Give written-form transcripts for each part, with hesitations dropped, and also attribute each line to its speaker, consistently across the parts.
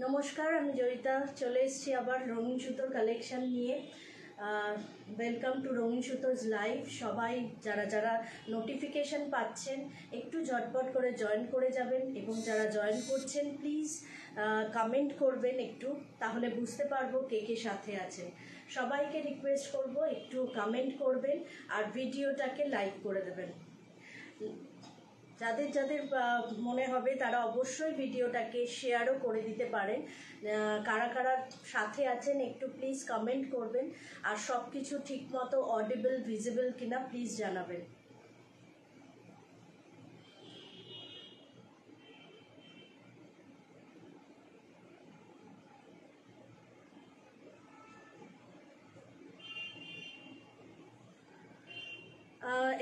Speaker 1: নমস্কার, আমি জয়িতা চলে এসেছি আবার রঙিন সুতোর কালেকশন নিয়ে। ওয়েলকাম টু রঙিন সুতোজ লাইভ। সবাই যারা যারা নোটিফিকেশন পাচ্ছেন একটু ঝটপট করে জয়েন করে যাবেন, এবং যারা জয়েন করছেন প্লিজ কমেন্ট করবেন একটু, তাহলে বুঝতে পারবো কে কে সাথে আছে। সবাইকে রিকোয়েস্ট করব একটু কমেন্ট করবেন আর ভিডিওটাকে লাইক করে দেবেন। যাদের যাদের মনে হবে তারা অবশ্যই ভিডিওটাকে শেয়ারও করে দিতে পারেন। কারা কারা সাথে আছেন একটু প্লিজ কমেন্ট করবেন, আর সব কিছু ঠিকমতো অডিবল ভিজিবল কিনা প্লিজ জানাবেন।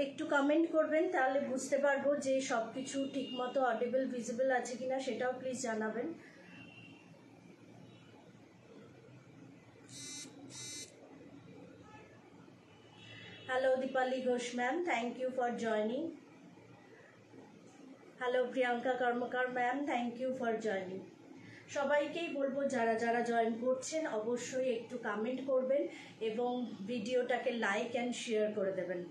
Speaker 1: একটু কমেন্ট করবেন, তাহলে বুঝতে পারবো যে সব কিছু ঠিকমতো অডিবল ভিজিবল আছে কিনা, সেটাও প্লিজ জানাবেন। Hello Dipali Ghosh ma'am, thank you for joining. Hello Priyanka Karmakar ma'am, thank you for joining. সবাইকেই বলবো যারা যারা জয়েন করছেন অবশ্যই একটু কমেন্ট করবেন এবং ভিডিওটাকে লাইক অ্যান্ড শেয়ার করে দেবেন।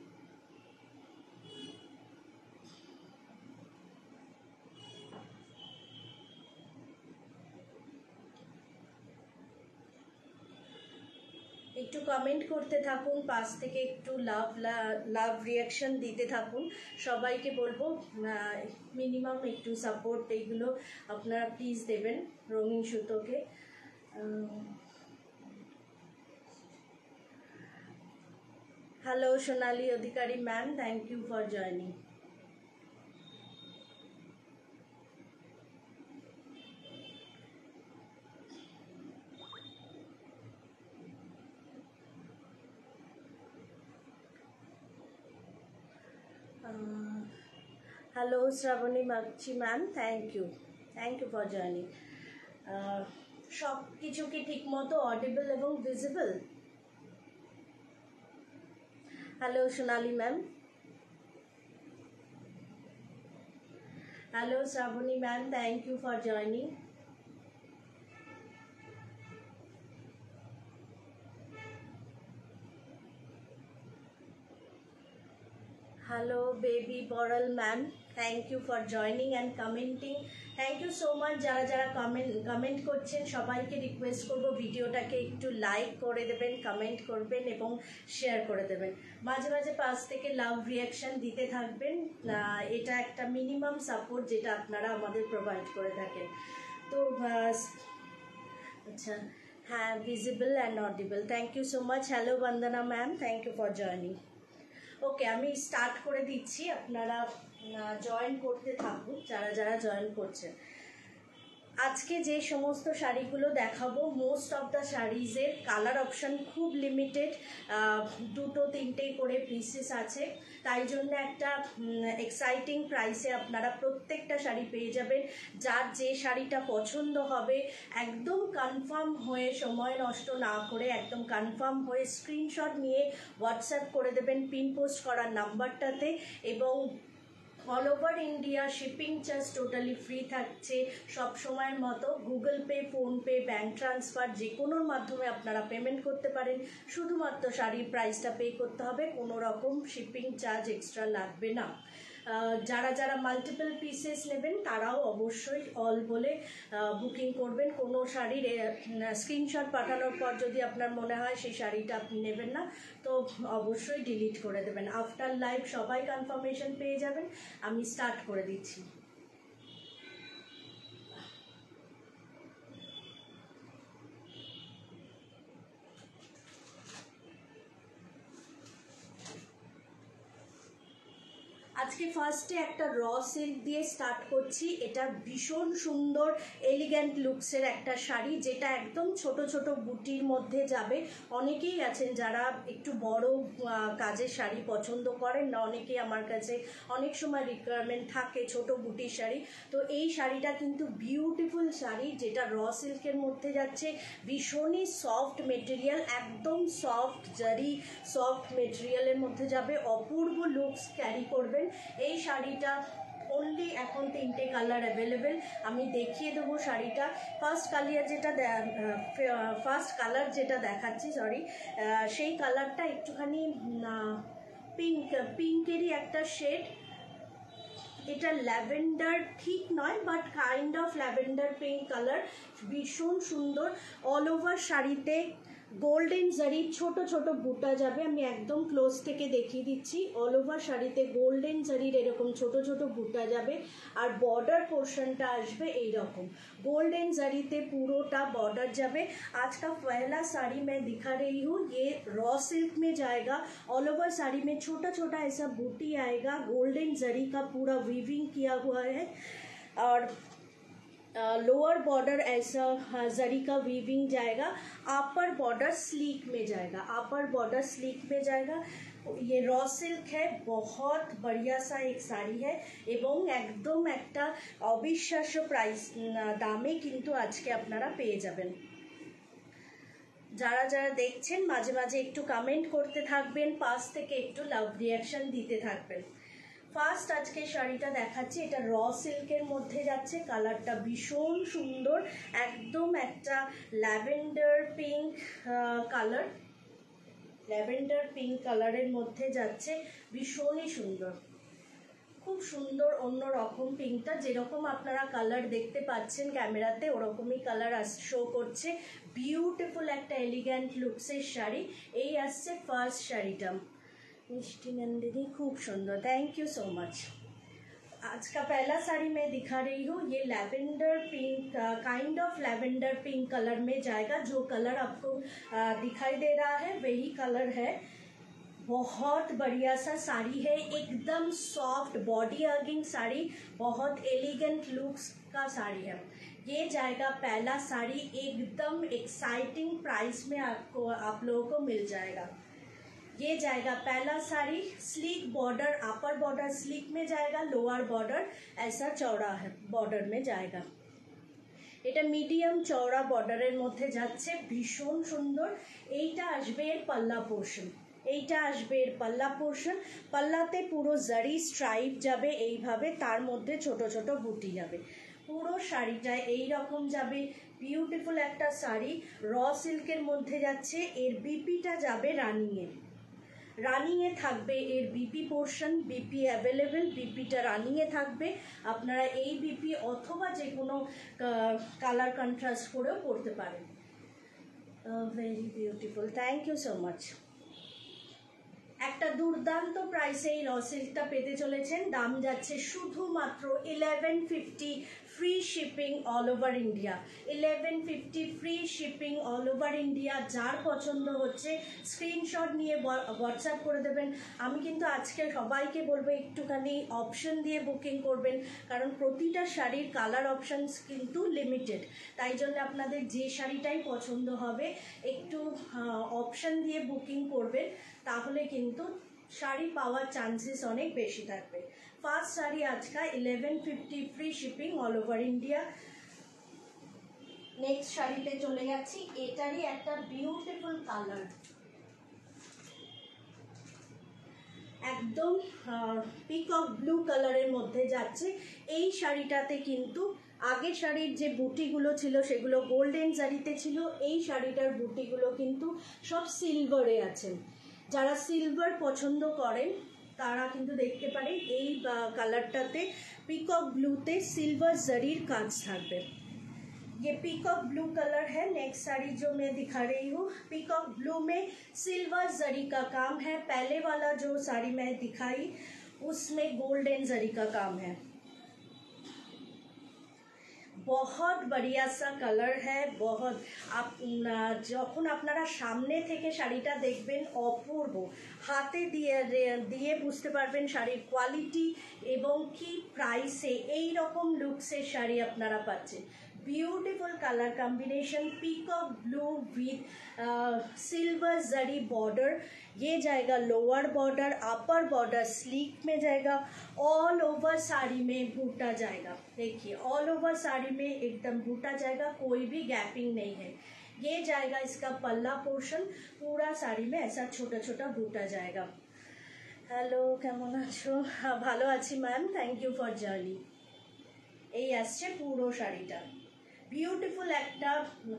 Speaker 1: একটু কমেন্ট করতে থাকুন, পাশ থেকে একটু লাভ রিয়াকশন দিতে থাকুন। সবাইকে বলবো মিনিমাম একটু সাপোর্ট এইগুলো আপনারা প্লিজ দেবেন রঙিন সুতোকে। Hello Sonali Adhikari ma'am, thank you for joining. Hello Shrabani Magchi ma'am, thank you for joining. সব কিছু কি ঠিক মতো অডিবল এবং visible? Hello Sonali ma'am, hello Shrabani ma'am, thank you for joining. Hello baby Boral ma'am, thank you for joining and commenting. Thank you so much যারা যারা comment করছেন সবাইকে রিকোয়েস্ট করব ভিডিওটাকে একটু লাইক করে দেবেন, কমেন্ট করবেন এবং শেয়ার করে দেবেন। মাঝে মাঝে পাশ থেকে লাভ রিয়াকশন দিতে থাকবেন। এটা একটা মিনিমাম সাপোর্ট যেটা আপনারা আমাদের প্রোভাইড করে থাকেন। তো আচ্ছা, হ্যাঁ, visible and audible, thank you so much. Hello Bandana ma'am, thank you for joining. Okay, আমি স্টার্ট করে দিচ্ছি, আপনারা জয়েন করতে থাকুন যারা যারা জয়েন করছেন। আজকে যে সমস্ত শাড়িগুলো দেখাবো, মোস্ট অফ দ্য শাড়িজের কালার অপশান খুব লিমিটেড, দুটো তিনটে করে পিসেস আছে, তাই জন্য একটা এক্সাইটিং প্রাইসে আপনারা প্রত্যেকটা শাড়ি পেয়ে যাবেন। যার যে শাড়িটা পছন্দ হবে একদম কনফার্ম হয়ে, সময় নষ্ট না করে একদম কনফার্ম হয়ে স্ক্রিনশট নিয়ে হোয়াটসঅ্যাপ করে দেবেন পিন পোস্ট করার নাম্বারটাতে, এবং all over India shipping charge totally free থাকছে সব সময়ের মতো। Google pay, PhonePe, bank transfer যে কোনোর মাধ্যমে আপনারা পেমেন্ট করতে পারেন। শুধুমাত্র শাড়ির প্রাইসটা পে করতে হবে, কোনো রকম শিপিং চার্জ এক্সট্রা লাগবে না। যারা যারা মাল্টিপল পিসেস নেবেন তারাও অবশ্যই অল বলে বুকিং করবেন। কোনো শাড়ির স্ক্রিনশট পাঠানোর পর যদি আপনার মনে হয় সেই শাড়িটা আপনি নেবেন না, তো অবশ্যই ডিলিট করে দেবেন। আফটার লাইভ সবাই কনফার্মেশন পেয়ে যাবেন। আমি স্টার্ট করে দিচ্ছি। আজকে ফার্স্টে একটা র সিল্ক দিয়ে স্টার্ট করছি। এটা ভীষণ সুন্দর এলিগ্যান্ট লুকসের একটা শাড়ি, যেটা একদম ছোট ছোট বুটির মধ্যে যাবে। অনেকেই আছেন যারা একটু বড় কাজের শাড়ি পছন্দ করেন না, অনেকেই আমার কাছে অনেক সময় রিকোয়ারমেন্ট থাকে ছোট বুটির শাড়ি। তো এই শাড়িটা কিন্তু বিউটিফুল শাড়ি, যেটা র সিল্কের মধ্যে যাচ্ছে। ভীষণই সফট মেটেরিয়াল, একদম সফট জারি সফট মেটেরিয়ালের মধ্যে যাবে। অপূর্ব লুকস ক্যারি করবেন। এই শাড়িটা অনলি এখন 3টে কালার অ্যাভেলেবেল। আমি দেখিয়ে দেবো শাড়িটা। ফার্স্ট কালার যেটা দেখাচ্ছি, সরি, সেই কালারটা একটুখানি পিঙ্কেরই একটা শেড। এটা ল্যাভেন্ডার ঠিক নয়, but kind of lavender pink colour, ভীষণ সুন্দর। অল ওভার শাড়িতে গোল্ডেন জারির ছোট ছোট বুটা যাবে, আমি একদম ক্লোজ থেকে দেখিয়ে দিচ্ছি। অল ওভার শাড়িতে গোল্ডেন জারির এরকম ছোট ছোট বুটা যাবে, আর बॉर्डर पोर्शनটা আসবে এই রকম गोल्डन जरीতে পুরোটা बॉर्डर যাবে। आज का पहला साड़ी मैं दिखा रही हूँ, ये रॉ सिल्क में जाएगा। ऑल ओवर साड़ी में छोटा छोटा ऐसा बूटी आएगा, गोल्डन जरी का पूरा वीविंग किया हुआ है, और लोअर बॉर्डर ऐसा जरी का वीविंग जाएगा। अपर बॉर्डर स्लीक में जाएगा, अपर बॉर्डर स्लीक में जाएगा। ये रॉ सिल्क है, बहुत बढ़िया सा एक साड़ी है এবং একদম একটা অবিশ্বাস্য প্রাইস দামে কিন্তু আজকে আপনারা পেয়ে যাবেন। যারা যারা দেখছেন মাঝে মাঝে একটু কমেন্ট করতে থাকবেন, পাশ থেকে একটু লাভ রিয়াকশন দিতে থাকবেন। ফার্স্ট আজকে শাড়িটা দেখাচ্ছি, এটা র সিল্কের মধ্যে যাচ্ছে, কালারটা ভীষণ সুন্দর, একদম একটা lavender pink colour, lavender pink কালারের মধ্যে যাচ্ছে, ভীষণই সুন্দর, খুব সুন্দর অন্যরকম পিঙ্কটা। যেরকম আপনারা কালার দেখতে পাচ্ছেন ক্যামেরাতে ওরকমই কালার শো করছে। বিউটিফুল একটা এলিগ্যান্ট লুকসের শাড়ি। এই আসছে ফার্স্ট শাড়িটা, मिष्टी नंदिनी, खूब सुंदर, थैंक यू सो मच। आज का पहला साड़ी मैं दिखा रही हूँ, ये lavender pink, kind of lavender pink colour में जाएगा। जो कलर आपको दिखाई दे रहा है वही कलर है। बहुत बढ़िया सा साड़ी है, एकदम सॉफ्ट बॉडी हगिंग साड़ी, बहुत एलिगेंट लुक्स का साड़ी है। ये जाएगा पहला साड़ी, एकदम एक्साइटिंग प्राइस में आपको आप लोगों को मिल जाएगा। ये जाएगा पहला sari, sleek border, upper border sleek में जाएगा, लोअर बॉर्डर ऐसा चौड़ा है बॉर्डर में जाएगा। এটা মিডিয়াম চওড়া বর্ডারের মধ্যে যাচ্ছে, ভীষণ সুন্দর। এইটা আসবে এর পাল্লা পোর্শন, এইটা আসবে এর পাল্লা পোর্শন। পাল্লাতে পুরো জারি স্ট্রাইপ যাবে এইভাবে, তার মধ্যে ছোট ছোট বুটি যাবে। পুরো শাড়িটা এই রকম যাবে, বিউটিফুল একটা শাড়ি, র সিল্কের মধ্যে যাচ্ছে। এর বিপিটা যাবে রানিংয়ে, রানিংয়ে থাকবে এর বিপি পোর্শন, বিপি অ্যাভেলেবেল, বিপিটা রানিংয়ে থাকবে। আপনারা এই বিপি অথবা যে কোনো কালার কন্ট্রাস্ট করেও পরতে পারেন। Very beautiful, thank you so much. একটা দুর্দান্ত প্রাইসে এই র সিল্কটা পেতে চলেছেন। দাম যাচ্ছে শুধুমাত্র 1150, free shipping all over India. 1150 free shipping all over India. যার পছন্দ হচ্ছে স্ক্রিনশট নিয়ে হোয়াটসঅ্যাপ করে দেবেন। আমি কিন্তু আজকে সবাইকে বলবো একটুখানি অপশন দিয়ে বুকিং করবেন, কারণ প্রতিটা শাড়ির কালার অপশানস কিন্তু লিমিটেড। তাই জন্য আপনাদের যে শাড়িটাই পছন্দ হবে একটু অপশন দিয়ে বুকিং করবেন, তাহলে কিন্তু শাড়ি পাওয়ার চান্সেস অনেক বেশি থাকবে। ফার্স্ট শাড়ি আজকা 1150 free shipping all over India. Next শাড়িতে চলে যাচ্ছি, এটারই একটা বিউটিফুল কালার, একদম পিকক ব্লু কালারের মধ্যে যাচ্ছে। এই শাড়িটাতে কিন্তু আগের শাড়ির যে বুটিগুলো ছিল সেগুলো গোল্ডেন জারিতে ছিল, এই শাড়িটার বুটিগুলো কিন্তু সব সিলভারে আছে। যারা সিলভার পছন্দ করেন তারা কিন্তু দেখতে পারেন এই কালারটাতে পিকক ব্লूতে सिल्वर जरीर काज থাকবে। ये पीकॉक ब्लू कलर है। नेक्स्ट साड़ी जो मैं दिखा रही हूँ पीकॉक ब्लू में सिल्वर जरी का काम है। पहले वाला जो साड़ी मैं दिखाई उसमें गोल्डन जरी का काम है। बहुत बढ़िया सा कलर है, बहुत। आप যখন আপনারা সামনে থেকে শাড়িটা দেখবেন অপূর্ব, হাতে দিয়ে বুঝতে পারবেন শাড়ির কোয়ালিটি এবং কি প্রাইসে এই রকম লুকসের শাড়ি আপনারা পাচ্ছেন। Beautiful colour combination, peacock blue with silver zari border. ये जाएगा lower border, upper border sleek में जाएगा। ऑल ओवर साड़ी में बूटा जाएगा, देखिए ऑल ओवर साड़ी में एकदम बूटा जाएगा, कोई भी गैपिंग नहीं है। ये जाएगा इसका पल्ला पोर्शन, पूरा साड़ी में ऐसा छोटा छोटा बूटा जाएगा। হ্যালো, কেমন আছো? ভালো আছি ma'am, thank you for journey. এই আসছে পুরো শাড়িটা, বিউটিফুল একটা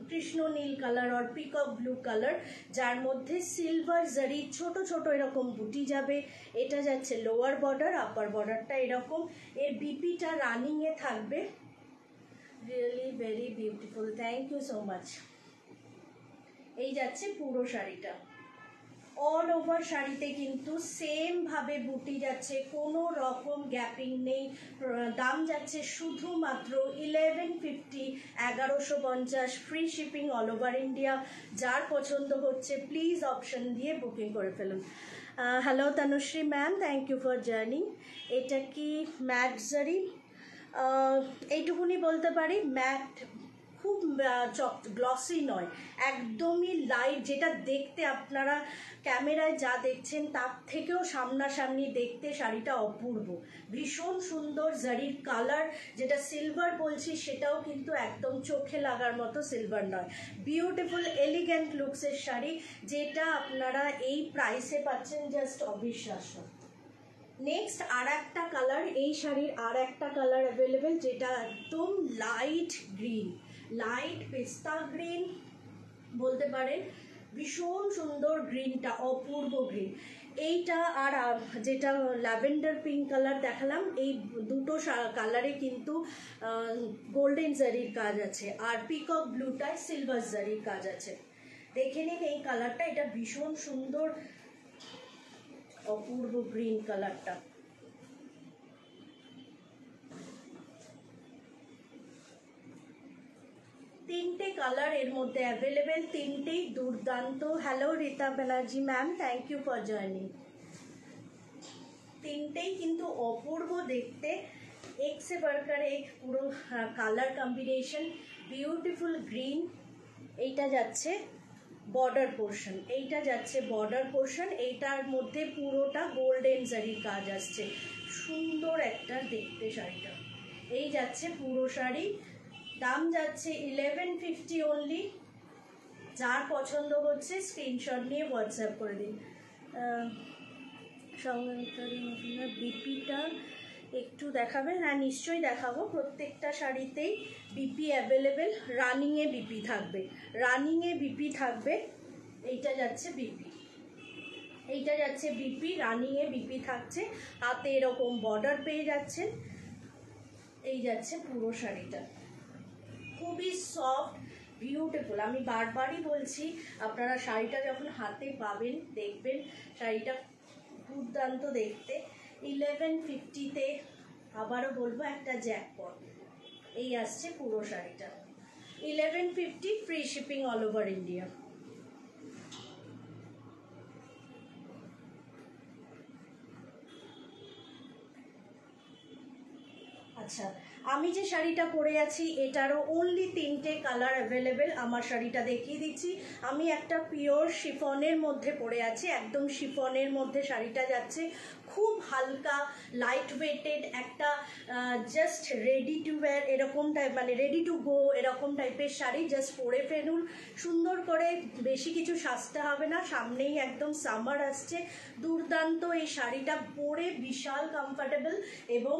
Speaker 1: কৃষ্ণ নীল কালার আর পিকক ব্লু কালার, যার মধ্যে সিলভার জারি ছোট ছোট এরকম বুটি যাবে। এটা যাচ্ছে লোয়ার বর্ডার, আপার বর্ডারটা এরকম, এর বিপিটা রানিংয়ে থাকবে। Really very beautiful, thank you so much. এই যাচ্ছে পুরো শাড়িটা, অল ওভার শাড়িতে কিন্তু সেম ভাবে বুটি যাচ্ছে, কোনো রকম গ্যাপিং নেই। দাম যাচ্ছে শুধুমাত্র 1150, 1150, free shipping all over India. যার পছন্দ হচ্ছে প্লিজ অপশন দিয়ে বুকিং করে ফেলুন। Hello Tanushree ma'am, thank you for জার্নিং। এটা কি ম্যাট জারি? এইটুকুনি বলতে পারি, ম্যাট খুব গ্লসি নয়, একদমই লাইট, যেটা দেখতে আপনারা ক্যামেরায় যা দেখছেন তার থেকেও সামনাসামনি দেখতে শাড়িটা অপূর্ব, ভীষণ সুন্দর। জারির কালার যেটা সিলভার বলছি সেটাও কিন্তু একদম চোখে লাগার মতো সিলভার নয়, বিউটিফুল এলিগেন্ট লুকসের শাড়ি, যেটা আপনারা এই প্রাইসে পাচ্ছেন, জাস্ট অবিশ্বাস্য। নেক্সট আর একটা কালার, এই শাড়ির আর একটা কালার অ্যাভেলেবেল, যেটা একদম লাইট গ্রিন, লাইট পেস্তা গ্রিন বলতে পারেন, ভীষণ সুন্দর গ্রিনটা, অপূর্ব গ্রিন। এইটা আর যেটা ল্যাভেন্ডার পিঙ্ক কালার দেখালাম, এই দুটো কালারে কিন্তু গোল্ডেন জারির কাজ আছে, আর পিকক ব্লুটায় সিলভার জারির কাজ আছে। দেখে নিন এই কালারটা, এটা ভীষণ সুন্দর, অপূর্ব গ্রিন কালারটা। তিনটে কালার এর মধ্যে অ্যাভেলেবেল, তিনটেই দুর্দান্ত। Hello Rita Banerjee ma'am, thank you for joining. তিনটেই কিন্তু অপূর্ব দেখতে, এক সে বাড়কর এক, পুরো কালার কম্বিনেশন, বিউটিফুল গ্রিন। এইটা যাচ্ছে বর্ডার পোর্শন, এইটা যাচ্ছে বর্ডার পোর্শন, এইটার মধ্যে পুরোটা গোল্ডেন জারির কাজ আসছে, সুন্দর একটা দেখতে শাড়িটা। এই যাচ্ছে পুরো শাড়ি, দাম যাচ্ছে 1150 অনলি। যার পছন্দ হচ্ছে স্ক্রিনশট নিয়ে হোয়াটসঅ্যাপ করে দিন। বিপিটা একটু দেখাবেন? হ্যাঁ নিশ্চয়ই দেখাবো, প্রত্যেকটা শাড়িতেই বিপি অ্যাভেলেবেল, রানিংয়ে বিপি থাকবে, রানিংয়ে বিপি থাকবে। এইটা যাচ্ছে বিপি, এইটা যাচ্ছে বিপি, রানিংয়ে বিপি থাকছে, হাতে এরকম বর্ডার পেয়ে যাচ্ছেন। এই যাচ্ছে পুরো শাড়িটা, খুবই সফট বিউটিফুল। আমি বারবারই বলছি, আপনারা শাড়িটা যখন হাতে পাবেন দেখবেন শাড়িটা দুর্দান্ত দেখতে। 1150-তে আবারও বলবো একটা জ্যাকপট। এই আসছে পুরো শাড়িটা 1150, free shipping all over India. আচ্ছা, আমি যে শাড়িটা পরে আছি এটারও অনলি তিনটে কালার অ্যাভেলেবেল। আমার শাড়িটা দেখিয়ে দিচ্ছি, আমি একটা পিওর শিফনের মধ্যে পরে আছি, একদম শিফনের মধ্যে শাড়িটা যাচ্ছে, খুব হালকা লাইট ওয়েটেড একটা, জাস্ট রেডি টু ওয়্যার এরকম টাইপ, মানে রেডি টু গো এরকম টাইপের শাড়ি। জাস্ট পরে ফেলুন সুন্দর করে, বেশি কিছু সাজতে হবে না, সামনেই একদম সামার আসছে, দুর্দান্ত। এই শাড়িটা পরে বিশাল কমফর্টেবল এবং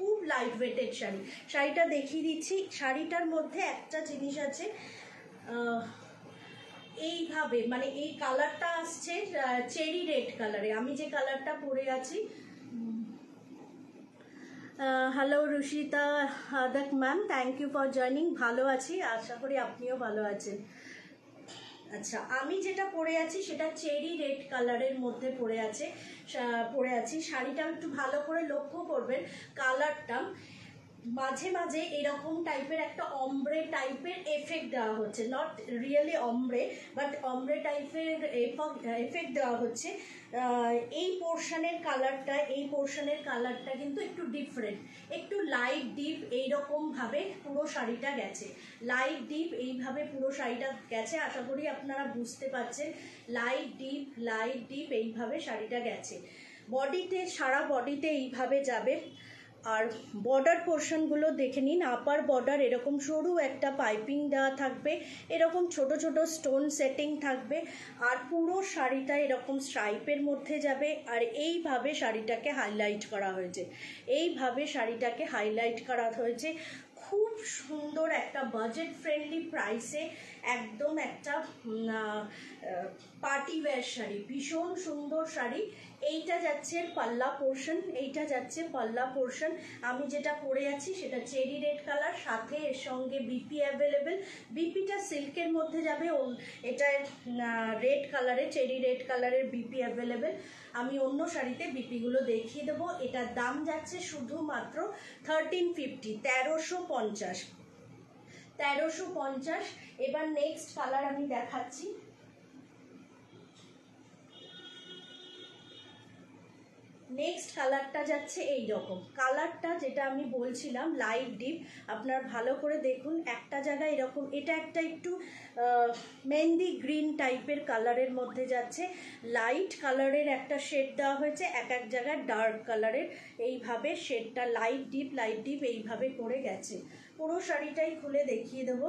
Speaker 1: খুব লাইট ওয়েটেড শাড়ি। শাড়িটা দেখিয়ে দিচ্ছি, শাড়িটার মধ্যে একটা জিনিস আছে, এইভাবে মানে এই কালারটা আসছে চেরি রেড কালারে, আমি যে কালারটা পরে আছি। Hello Rushita Hadak ma'am, thank you for joining. ভালো আছি, আশা করি আপনিও ভালো আছেন। আচ্ছা, আমি যেটা পরে আছি সেটা চেরি রেড কালারের মধ্যে পরে আছি। শাড়িটা একটু ভালো করে লক্ষ্য করবেন, কালারটা মাঝে মাঝে এরকম টাইপের একটা অমব্রে টাইপের এফেক্ট দেওয়া হচ্ছে, নট রিয়েলি অমব্রে, বাট অমব্রে টাইপের এফেক্ট দেওয়া হচ্ছে। এই পোর্শনের কালারটা কিন্তু একটু ডিফারেন্ট, একটু লাইট ডিপ এইরকমভাবে পুরো শাড়িটা গেছে, লাইট ডিপ এইভাবে পুরো শাড়িটা গেছে। আশা করি আপনারা বুঝতে পারছেন, লাইট ডিপ এইভাবে শাড়িটা গেছে। বডিতে, সারা বডিতে এইভাবে যাবে। আর বর্ডার পোর্শনগুলো দেখে নিন। আপার বর্ডার এরকম সরু একটা পাইপিং দেওয়া থাকবে, এরকম ছোট ছোট স্টোন সেটিং থাকবে, আর পুরো শাড়িটা এরকম স্ট্রাইপের মধ্যে যাবে। আর এইভাবে শাড়িটাকে হাইলাইট করা হয়েছে, এইভাবে শাড়িটাকে হাইলাইট করা হয়েছে। খুব সুন্দর একটা বাজেট ফ্রেন্ডলি প্রাইসে একদম একটা পার্টি ওয়্যার শাড়ি, ভীষণ সুন্দর শাড়ি। এইটা যাচ্ছে পাল্লা পোর্শন, এইটা যাচ্ছে পাল্লা পোর্শন। আমি যেটা পরে আছি সেটা চেরি রেড কালার, সাথে এর সঙ্গে বিপি অ্যাভেলেবেল। বিপিটা সিল্কের মধ্যে যাবে, এটা রেড কালারে, চেরি রেড কালারের বিপি অ্যাভেলেবেল। আমি অন্য শাড়িতে বিপিগুলো দেখিয়ে দেবো। এটার দাম যাচ্ছে শুধুমাত্র 1350, 1350, 1350। এবার নেক্সট কালার আমি দেখাচ্ছি। নেক্সট কালারটা যাচ্ছে এই রকম, কালারটা যেটা আমি বলছিলাম লাইট ডিপ। আপনার ভালো করে দেখুন, একটা জায়গায় এরকম, এটা একটা একটু মেহেন্দি গ্রিন টাইপের কালারের মধ্যে যাচ্ছে, লাইট কালারের একটা শেড দেওয়া হয়েছে, এক এক জায়গায় ডার্ক কালারের, এইভাবে শেডটা লাইট ডিপ এইভাবে করে গেছে। পুরো শাড়িটাই খুলে দেখিয়ে দেবো।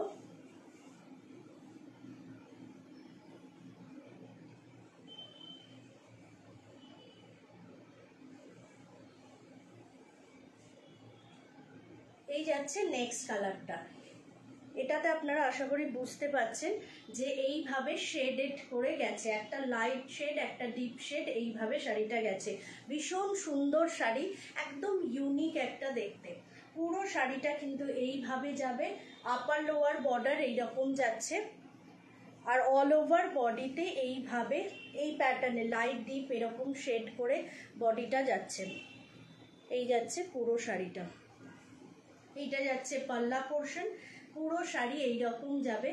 Speaker 1: এই যাচ্ছে নেক্সট কালারটা। এটাতে আপনারা আশা করি বুঝতে পারছেন যে এইভাবে শেডেড করে গেছে, একটা লাইট শেড, একটা ডিপ শেড, এইভাবে শাড়িটা গেছে। ভীষণ সুন্দর শাড়ি, একদম ইউনিক একটা দেখতে। পুরো শাড়িটা কিন্তু এইভাবে যাবে, আপার লোয়ার বর্ডার এইরকম যাচ্ছে, আর অল ওভার বডিতে এইভাবে এই প্যাটার্নে লাইট ডিপ এরকম শেড করে বডিটা যাচ্ছে। এই যাচ্ছে পুরো শাড়িটা। এইটা যাচ্ছে পাল্লা পোর্শন, পুরো শাড়ি এইরকম যাবে,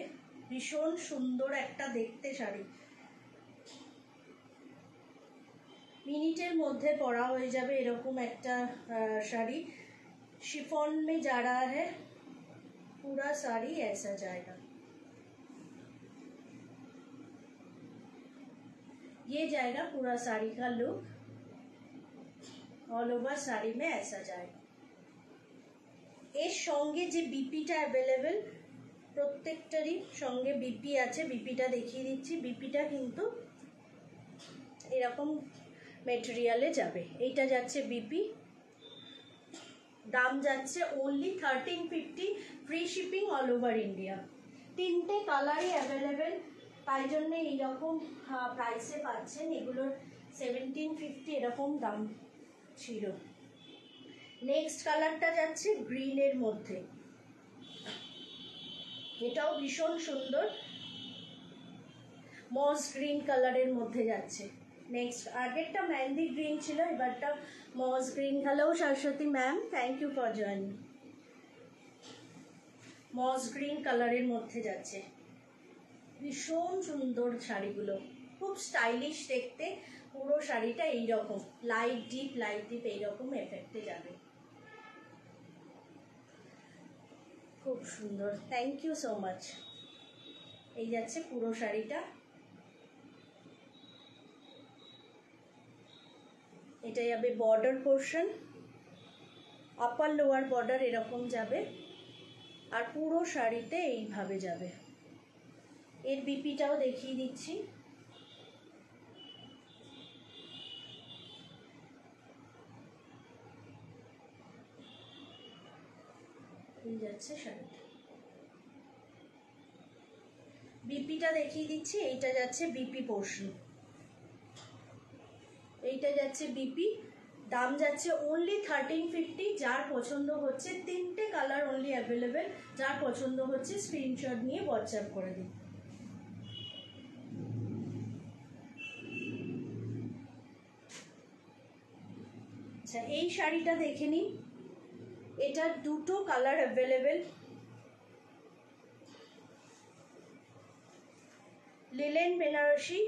Speaker 1: ভীষণ সুন্দর একটা দেখতে শাড়ি। মিনিটের মধ্যে পরা হয়ে যাবে এরকম একটা শাড়ি। शिफॉन में जा रहा है, पूरा साड़ी ऐसा जाएगा। ये जाएगा पूरा साड़ी का लुक, ऑल ओवर साड़ी में ऐसा जाएगा। এর সঙ্গে যে বিপিটা অ্যাভেলেবেল, প্রত্যেকটারই সঙ্গে বিপি আছে, বিপিটা দেখিয়ে দিচ্ছি। বিপিটা কিন্তু এরকম মেটেরিয়ালে যাবে। এইটা যাচ্ছে বিপি, দাম যাচ্ছে only 1350, free shipping all over India. তিনটে কালারই অ্যাভেলেবেল, তাই জন্য এইরকম প্রাইসে পাচ্ছেন। এগুলোর 1750 এরকম দাম ছিল। নেক্সট কালারটা যাচ্ছে গ্রিনের মধ্যে, এটাও ভীষণ সুন্দর, মস গ্রিন কালারের মধ্যে যাচ্ছে। নেক্সট, আগেরটা মেহেন্দি গ্রিন ছিল, এবারটা moss green. Hello Saraswati ma'am, thank you for joining. Moss green কালারের মধ্যে যাচ্ছে, ভীষণ সুন্দর শাড়িগুলো, খুব স্টাইলিশ দেখতে। পুরো শাড়িটা এইরকম লাইট ডিপ এইরকম এফেক্টে যাবে, খুব সুন্দর। Thank you so much. এই যাচ্ছে পুরো শাড়িটা। এটা যাবে border portion, upper lower border এরকম যাবে, আর পুরো শাড়িতে এইভাবে যাবে। এর বিপিটাও দেখিয়ে দিচ্ছি। এই যাচ্ছে শাড়িটা, বিপিটা দেখিয়ে দিচ্ছি। এইটা যাচ্ছে বিপি পোর্শন, এইটা যাচ্ছে বিপি, দাম যাচ্ছে অনলি 1350। যার পছন্দ হচ্ছে, তিনটে কালার অনলি অ্যাভেলেবেল, যার পছন্দ হচ্ছে স্ক্রিনশট নিয়ে হোয়াটসঅ্যাপ করে দিন। আচ্ছা, এই শাড়িটা দেখে নিন, এটার দুটো কালার অ্যাভেলেবেল। লিলেন বেনারসি,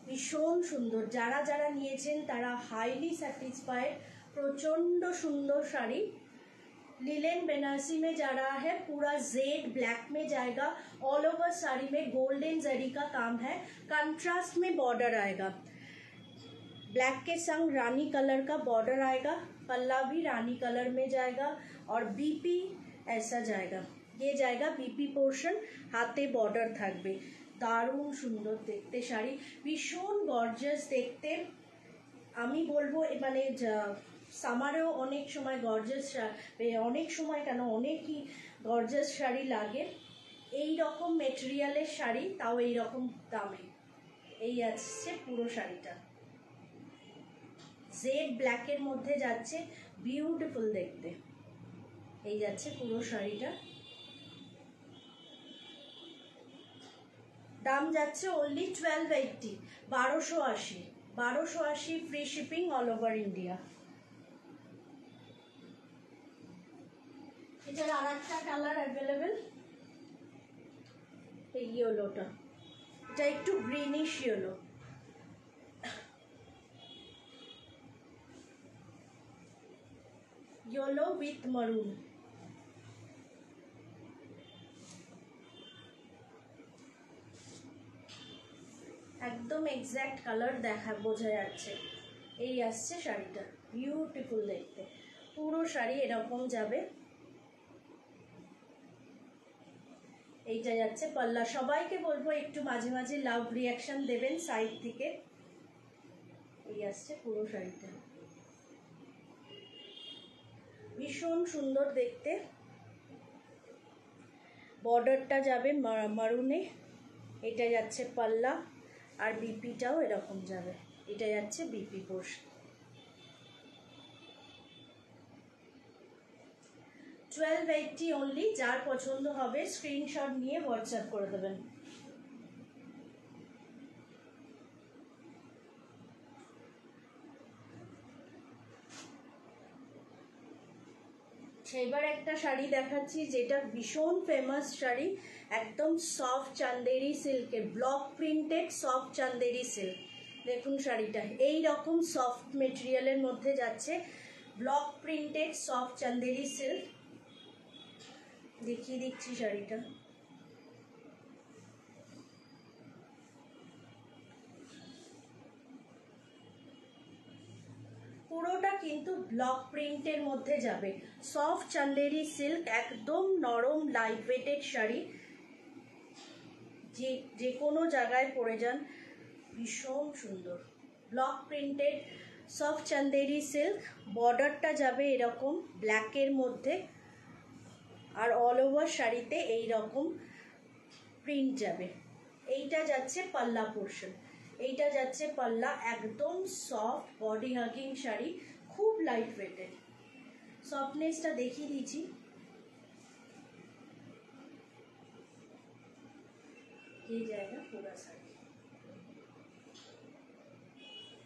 Speaker 1: ভীষণ সুন্দর। যারা যারা নিয়েছেন তারা হাইলি স্যাটিসফাইড, প্রচণ্ড সুন্দর শাড়ি। लिलेन बनारसी में जा रहा है, पूरा जेड ब्लैक में जाएगा, ऑल ओवर साड़ी में गोल्डन जरी का काम है, कंट्रास्ट में बॉर्डर आएगा। ब्लैक के संग रानी कलर का बॉर्डर आएगा, पल्ला भी रानी कलर में जाएगा और बीपी ऐसा जाएगा, ये जाएगा बीपी पोर्शन, हाथे बॉर्डर থাকবে। দারুণ সুন্দর দেখতে শাড়ি, ভীষণ গর্জিয়াস দেখতে। আমি বলবো মানে সামারেও অনেক সময় গর্জিয়াস, অনেক সময় কেন অনেকই গর্জিয়াস শাড়ি লাগে, এই রকম মেটেরিয়ালের শাড়ি, তাও এই রকম দামে। এই আসছে পুরো শাড়িটা, জেড ব্ল্যাকের মধ্যে যাচ্ছে, বিউটিফুল দেখতে। এই যাচ্ছে পুরো শাড়িটা, দাম যাচ্ছে only 1280, 1280, 1280 free shipping all over India. এটার আর একটা কালার অ্যাভেলেবেল, এই ইয়েলোটা, এটা একটু গ্রিনিশ ইয়েলো, ইয়েলো উইথ মারুন। একদম এক্স্যাক্ট কালার দেখা বোঝা যাচ্ছে। এই আসছে শাড়িটা, বিউটিফুল দেখতে, পুরো শাড়ি এরকম যাবে। এইটা যাচ্ছে পাল্লা। সবাইকে বলবো একটু মাঝে মাঝে লাভ রিয়াকশন দেবেন সাইড থেকে। এই আসছে পুরো শাড়িটা, ভীষণ সুন্দর দেখতে। বর্ডারটা যাবে মারুনে, এটা যাচ্ছে পাল্লা, আর বিপিটাও এরকম যাবে, এটা যাচ্ছে বিপি পোর্শন। 1280 অনলি, যার পছন্দ হবে স্ক্রিনশট নিয়ে হোয়াটসঅ্যাপ করে দেবেন। এবার একটা শাড়ি দেখাচ্ছি যেটা ভীষণ ফেমাস শাড়ি, একদম সফট চান্দেরি সিল্কের, block printed soft Chanderi silk. দেখুন শাড়িটা এই রকম সফট মেটেরিয়ালের মধ্যে যাচ্ছে, block printed soft Chanderi silk. দেখিয়ে দিচ্ছি শাড়িটা, পুরোটা কিন্তু ব্লক প্রিন্টের মধ্যে যাবে, সফট চান্দেরি সিল্ক, একদম নরম লাইট ওয়েটেড শাড়ি, যে কোনো জায়গায় পরে যান, ভীষণ সুন্দর। Block printed soft Chanderi silk, বর্ডারটা যাবে এরকম ব্ল্যাকের মধ্যে, আর অল ওভার শাড়িতে এই রকম প্রিন্ট যাবে। এইটা যাচ্ছে পাল্লা পোর্শন, এইটা যাচ্ছে পাল্লা, একদম সফট বডি হাগিং শাড়ি, খুব লাইট ওয়েটেড। সফটনেসটা দেখিয়ে দিচ্ছি, এই জায়গা পুরো শাড়ি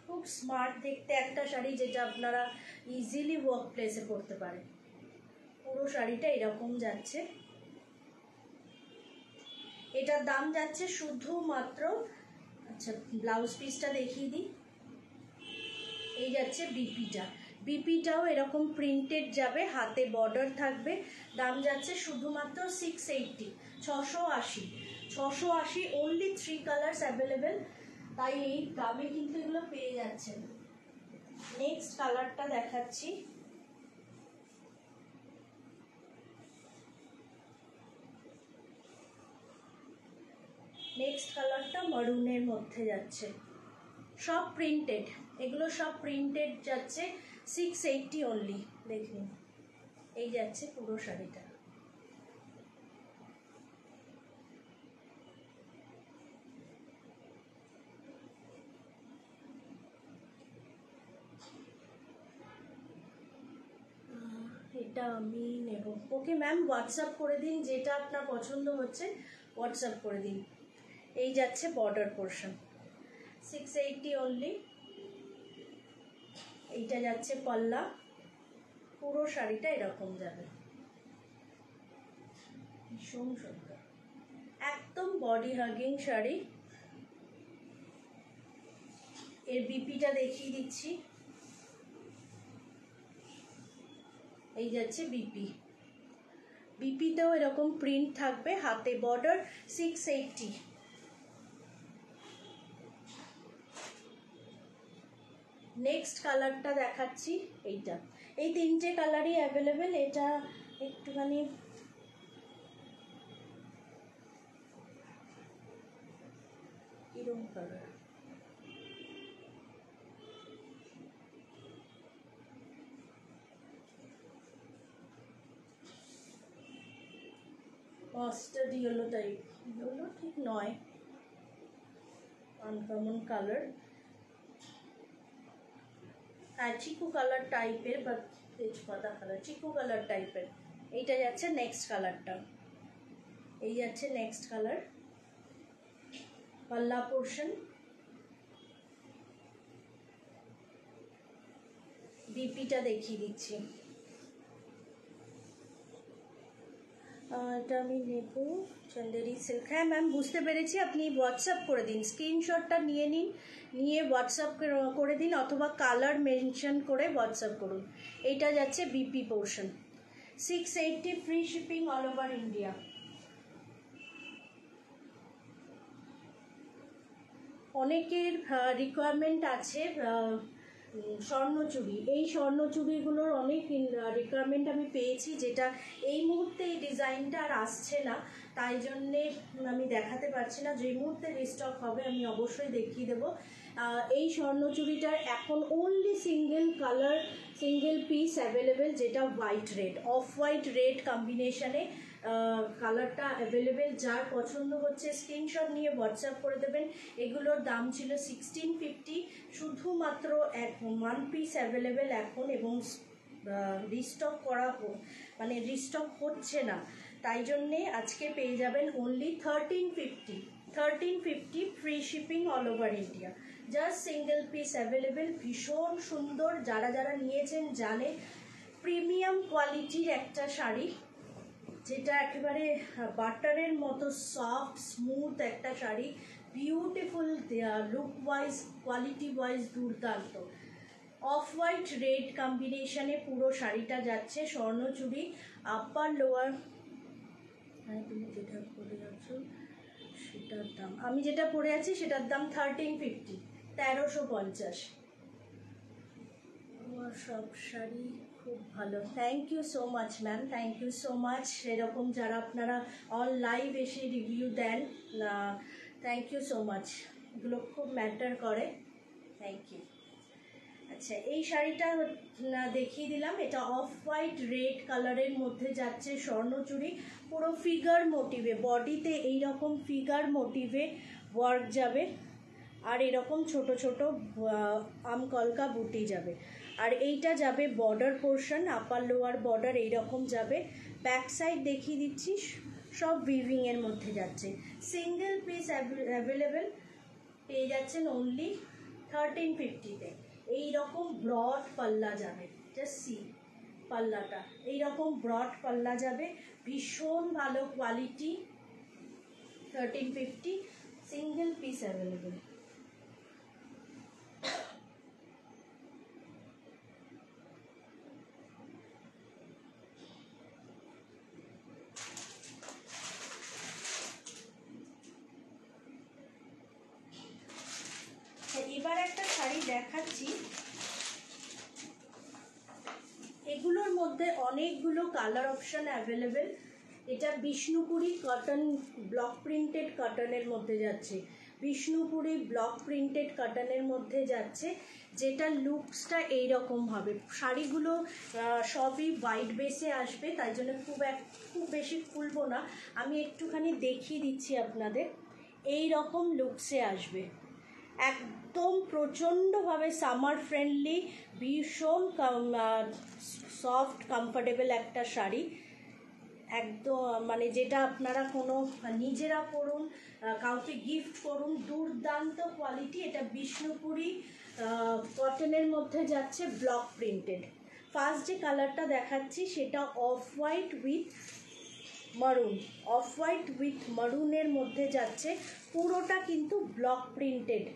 Speaker 1: খুব স্মার্ট দেখতে একটা শাড়ি, যেটা আপনারা ইজিলি ওয়ার্ক প্লেসে পরতে পারেন। পুরো শাড়িটা এরকম যাচ্ছে, এটার দাম যাচ্ছে শুধুমাত্র, আচ্ছা ব্লাউজ পিসটা দেখিয়ে দিই, এই যাচ্ছে বিপিটা, বিপিটাও এরকম প্রিন্টেড যাবে, হাতে বর্ডার থাকবে, দাম যাচ্ছে শুধুমাত্র 680, 680, 680 অনলি। 3 কালার্স অ্যাভেলেবেল, তাই এই দামে কিন্তু এগুলো পেয়ে যাচ্ছেন। নেক্সট কালারটা দেখাচ্ছি, নেক্সট কালারটা মারুনের মধ্যে যাচ্ছে, সব প্রিন্টেড, এগুলো সব প্রিন্টেড যাচ্ছে, 680 অনলি। দেখুন এই যাচ্ছে পুরো শাড়িটা, এটা আমি নেব। ওকে ম্যাম, হোয়াটসঅ্যাপ করে দিন, যেটা আপনার পছন্দ হচ্ছে হোয়াটসঅ্যাপ করে দিন। এই যাচ্ছে বর্ডার পোর্শন, 680 অনলি। এইটা যাচ্ছে পাল্লা, পুরো শাড়িটা এরকম যাবে, ভীষণ সুন্দর, একদম বডি হাগিং শাড়ি। এর বিপিটা দেখিয়ে দিচ্ছি, এই যাচ্ছে বিপি, বিপিতেও এরকম প্রিন্ট থাকবে, হাতে বর্ডার, 680। নেক্সট কালারটা দেখাচ্ছি এইটা, এই তিনটে কালারই অ্যাভেলেবেল। এটা একটুখানি কিরকম colour, mustard yellow type, yellow ঠিক নয়, আনকমন কালার, হ্যাঁ চিকু কালার টাইপের বা তেজপাতা কালার, চিকু কালার টাইপের। এইটা যাচ্ছে নেক্সট কালারটা, এই যাচ্ছে নেক্সট কালার। পাল্লা পোর্শন, বিপিটা দেখিয়ে দিচ্ছি। এটা আমি নেব চন্দেরি সিল্ক। হ্যাঁ ম্যাম বুঝতে পেরেছি, আপনি হোয়াটসঅ্যাপ করে দিন, স্ক্রিনশটটা নিয়ে নিন, নিয়ে হোয়াটসঅ্যাপ করে দিন অথবা কালার মেনশন করে হোয়াটসঅ্যাপ করুন। এইটা যাচ্ছে BP portion, 680 free shipping all over India. অনেকের রিকোয়ারমেন্ট আছে স্বর্ণচুড়ি, এই স্বর্ণচুড়িগুলোর অনেক রিকোয়ারমেন্ট আমি পেয়েছি, যেটা এই মুহূর্তে এই ডিজাইনটা আর আসছে না, তাই জন্যে আমি দেখাতে পারছি না। যে মুহূর্তে রিস্টক হবে আমি অবশ্যই দেখিয়ে দেবো। এই স্বর্ণচুড়িটার এখন only single colour, single piece available, যেটা white red, off white red কম্বিনেশনে কালারটা অ্যাভেলেবেল। যার পছন্দ হচ্ছে স্ক্রিনশট নিয়ে হোয়াটসঅ্যাপ করে দেবেন। এগুলোর দাম ছিল 1650, শুধুমাত্র ওয়ান পিস অ্যাভেলেবেল এখন, এবং রিস্টক করা মানে রিস্টক হচ্ছে না, তাই জন্যে আজকে পেয়ে যাবেন only 1350 free shipping all over India. Just single piece available, ভীষণ সুন্দর, যারা যারা নিয়েছেন জানে প্রিমিয়াম কোয়ালিটির একটা শাড়ি, যেটা একেবারে বাটারের মতো সফট স্মুথ একটা sari, beautiful, look wise quality wise দুর্দান্ত। অফ হোয়াইট রেড কম্বিনেশনে পুরো শাড়িটা যাচ্ছে, স্বর্ণচুড়ি, আপার লোয়ার। তুমি যেটা পরে আছো সেটার দাম, আমি যেটা পরে আছি সেটার দাম 1350, 1350। আমার সব শাড়ি খুব ভালো, thank you so much ma'am, thank you so much. এরকম যারা আপনারা অন লাইভ এসে রিভিউ দেন, থ্যাংক ইউ সো মাচ, এগুলো খুব ম্যাটার করে, থ্যাংক ইউ। আচ্ছা, এই শাড়িটা দেখিয়ে দিলাম, এটা অফ হোয়াইট রেড কালারের মধ্যে যাচ্ছে, স্বর্ণচুড়ি, পুরো ফিগার মোটিভে, বডিতে এইরকম ফিগার মোটিভে ওয়ার্ক যাবে, আর এরকম ছোট ছোট আমকলকা বুটি যাবে, আর এইটা যাবে border portion, upper lower border এইরকম যাবে। ব্যাক সাইড দেখিয়ে দিচ্ছি, সব উইভিংয়ের মধ্যে যাচ্ছে, সিঙ্গেল পিস অ্যাভেলেবেল, পেয়ে যাচ্ছেন অনলি 1350-তে। এইরকম ব্রড পাল্লা যাবে, জাস্ট সি পাল্লাটা, এইরকম ব্রড পাল্লা যাবে, ভীষণ ভালো কোয়ালিটি, 1350, সিঙ্গেল পিস অ্যাভেলেবেল। এবার একটা শাড়ি দেখাচ্ছি, এগুলোর মধ্যে অনেকগুলো কালার অপশন অ্যাভেলেবেল। এটা বিষ্ণুপুরি কটন, ব্লক প্রিন্টেড কটনের মধ্যে যাচ্ছে, বিষ্ণুপুরি ব্লক প্রিন্টেড কটনের মধ্যে যাচ্ছে, যেটা লুকসটা এইরকম হবে। শাড়িগুলো সবই হোয়াইট বেসে আসবে, তাই জন্য খুব বেশি খুলবো না, আমি একটুখানি দেখিয়ে দিচ্ছি আপনাদের। এই রকম লুকসে আসবে, একদম প্রচণ্ডভাবে সামার ফ্রেন্ডলি, ভীষণ সফট কমফোর্টেবল একটা শাড়ি, একদম মানে যেটা আপনারা কোনো নিজেরা পরুন, কাউকে গিফট করুন, দুর্দান্ত কোয়ালিটি। এটা বিষ্ণুপুরি কটনের মধ্যে যাচ্ছে, ব্লক প্রিন্টেড। ফার্স্ট যে কালারটা দেখাচ্ছি সেটা অফ হোয়াইট উইথ মারুন, অফ হোয়াইট উইথ মারুনের মধ্যে যাচ্ছে, পুরোটা কিন্তু ব্লক প্রিন্টেড,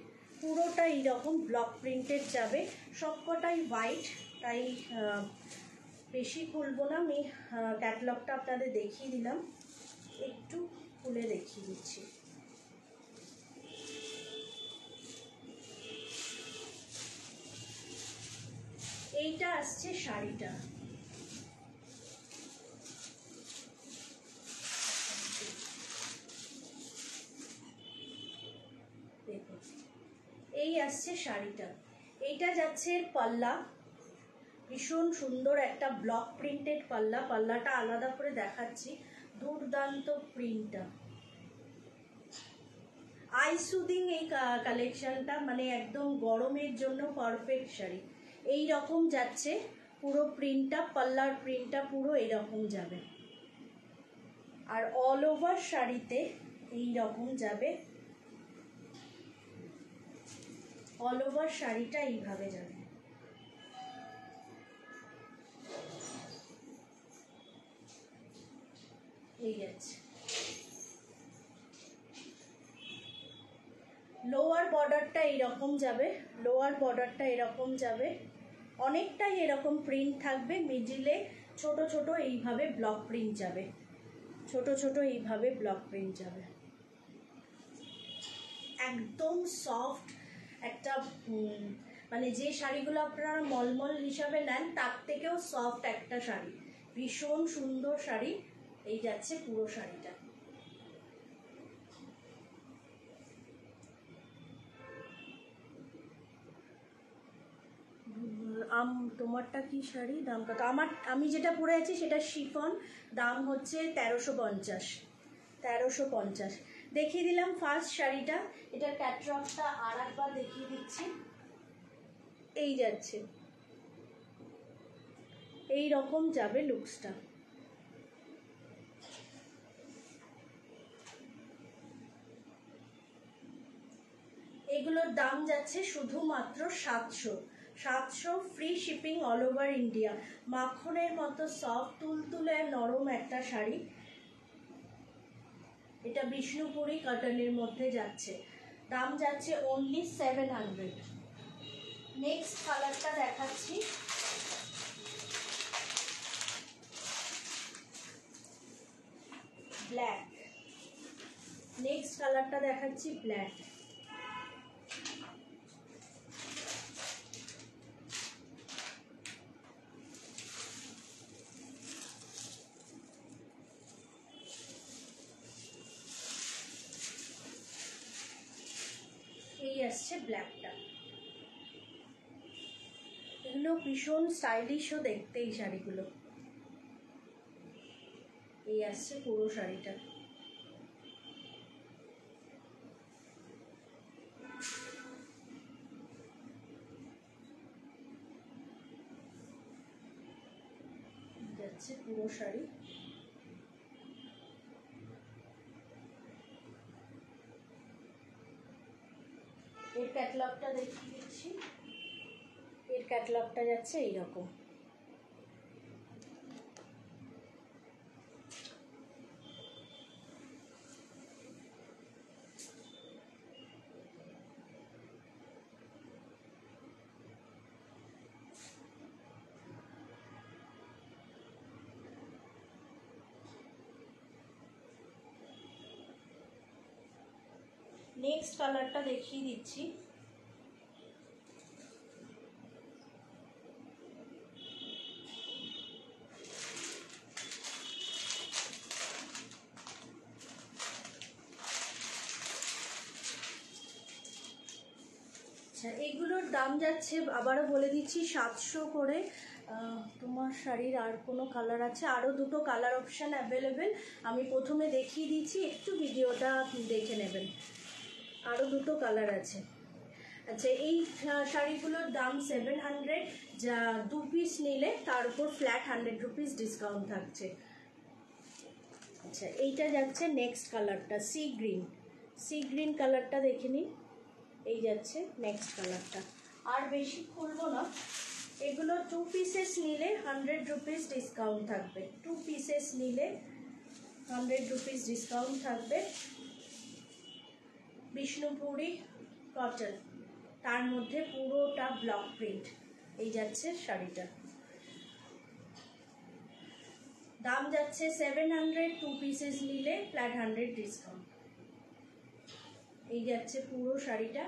Speaker 1: পুরোটা এইরকম ব্লক প্রিন্টেড যাবে, সবকটাই হোয়াইট, তাই বেশি খুলবো না, আমি ক্যাটালগটা আপনাদের দেখিয়ে দিলাম, একটু খুলে দেখিয়ে দিচ্ছি। এইটা আসছে শাড়িটা, দেখুন এই আসছে শাড়িটা। এইটা যাচ্ছে পাল্লা, ভীষণ সুন্দর একটা ব্লক প্রিন্টেড পাল্লা, পাল্লাটা আলাদা করে দেখাচ্ছি, দুর্দান্ত প্রিন্টটা, আই সুদিং এই কালেকশনটা, মানে একদম গরমের জন্য পারফেক্ট শাড়ি। এই রকম যাচ্ছে পুরো প্রিন্টটা, পাল্লার প্রিন্টটা পুরো এরকম যাবে, আর অল ওভার শাড়িতে এই রকম যাবে, অল ওভার শাড়িটা এইভাবে যাবে। এই যাচ্ছে লোয়ার বর্ডারটা এইরকম যাবে, লোয়ার বর্ডারটা এরকম যাবে, অনেকটাই এরকম প্রিন্ট থাকবে, মিডিলে ছোট ছোট এইভাবে ব্লক প্রিন্ট যাবে, ছোট ছোট এইভাবে ব্লক প্রিন্ট যাবে। একদম সফট একটা, মানে যে শাড়িগুলো আপনারা মলমল হিসাবে নেন তার থেকেও সফট একটা শাড়ি, ভীষণ সুন্দর শাড়ি। এই যাচ্ছে পুরো শাড়িটা। তোমারটা কি শাড়ি, দাম কত? আমি যেটা পরে আছি সেটা শিফন, দাম হচ্ছে 1350, 1350। দেখিয়ে দিলাম ফার্স্ট শাড়িটা, এটার ক্যাটলগটা আর একবার দেখিয়ে দিচ্ছি। এই যাচ্ছে, এই রকম যাবে লুকসটা। এগুলোর দাম যাচ্ছে শুধুমাত্র 700, 700 free shipping all over India. মাখনের মতো সফট তুলতুলে নরম একটা শাড়ি, এটা বিষ্ণুপুরি কটনের মধ্যে যাচ্ছে, দাম যাচ্ছে অনলি 700। নেক্সট কালারটা দেখাচ্ছি, ব্ল্যাক। নেক্সট কালারটা দেখাচ্ছি ব্ল্যাক। এই আসছে ব্ল্যাকটা, এগুলো ভীষণ স্টাইলিশও দেখতে এই শাড়িগুলো। এই আসছে পুরো শাড়িটা, যাচ্ছে পুরো শাড়ি। এর ক্যাটলগটা দেখিয়ে দিচ্ছি, এর ক্যাটলগটা যাচ্ছে এইরকম। নেক্সট কালারটা দেখিয়ে দিচ্ছি, আচ্ছা এগুলোর দাম যাচ্ছে, আবারও বলে দিচ্ছি, 700 করে। তোমার শাড়ির আর কোনো কালার আছে? আরও দুটো কালার অপশান অ্যাভেলেবেল, আমি প্রথমে দেখিয়ে দিচ্ছি, একটু ভিডিওটা দেখে নেবেন। আরও দুটো কালার আছে। আচ্ছা এই শাড়িগুলোর দাম 700, যা 2 পিস নিলে তার উপর ফ্ল্যাট 100 রুপিস ডিসকাউন্ট থাকছে। আচ্ছা এইটা যাচ্ছে নেক্সট কালারটা, সি গ্রিন, সি গ্রিন কালারটা দেখে নিন। এই যাচ্ছে নেক্সট কালারটা, আর বেশি খুলবো না, এগুলো 2 পিসেস নিলে 100 রুপিস ডিসকাউন্ট থাকবে, 2 পিসেস নিলে 100 রুপিস ডিসকাউন্ট থাকবে। বিষ্ণুপুরি কটন, তার মধ্যে পুরোটা ব্লক প্রিন্ট। এই যাচ্ছে শাড়িটা, দাম যাচ্ছে 700, 2 পিসেস নিলে ফ্ল্যাট 100 ডিসকাউন্ট। এই যাচ্ছে পুরো শাড়িটা।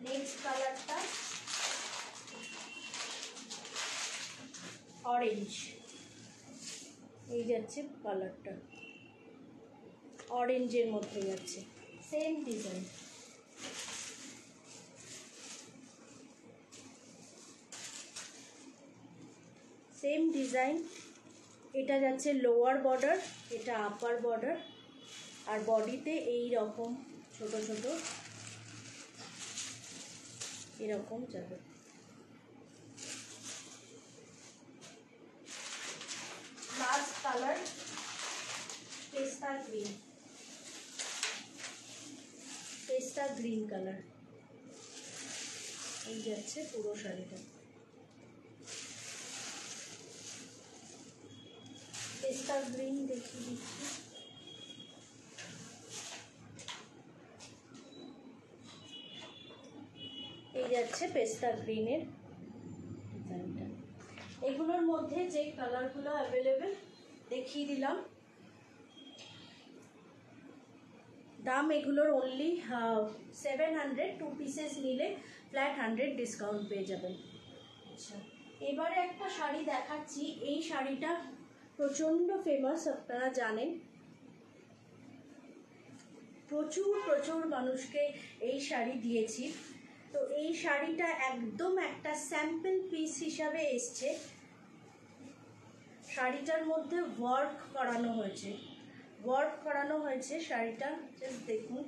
Speaker 1: নেক্সট কালারটা অরেঞ্জ, এই যাচ্ছে কালারটা অরেঞ্জের মধ্যে যাচ্ছে, সেম ডিজাইন। সেম ডিজাইন, এটা যাচ্ছে লোয়ার বর্ডার, এটা আপার বর্ডার, আর বডিতে এই রকম ছোট ছোট এরকম যাবে। লাস্ট কালার পেস্তা গ্রিন, পেস্তা গ্রিন কালার, এই যাচ্ছে পুরো শাড়িটা। পেস্তা গ্রিন দেখিয়ে দিচ্ছি, এই যাচ্ছে পেস্তা গ্রিনের ডিজাইনটা। এগুলোর মধ্যে যে কালারগুলো অ্যাভেলেবেল দেখিয়ে দিলাম। দাম এগুলোর অনলি 700, 2 পিসেস নিলে ফ্ল্যাট 100 ডিসকাউন্ট পেয়ে যাবেন। আচ্ছা, এবারে একটা শাড়ি দেখাচ্ছি। এই শাড়িটা প্রচণ্ড ফেমাস, আপনারা জানেন, প্রচুর মানুষকে এই শাড়ি দিয়েছি। তো এই শাড়িটা একদম একটা স্যাম্পল পিস হিসাবে এসছে। শাড়িটার মধ্যে ওয়ার্ক করানো হয়েছে, শাড়িটা জাস্ট দেখুন।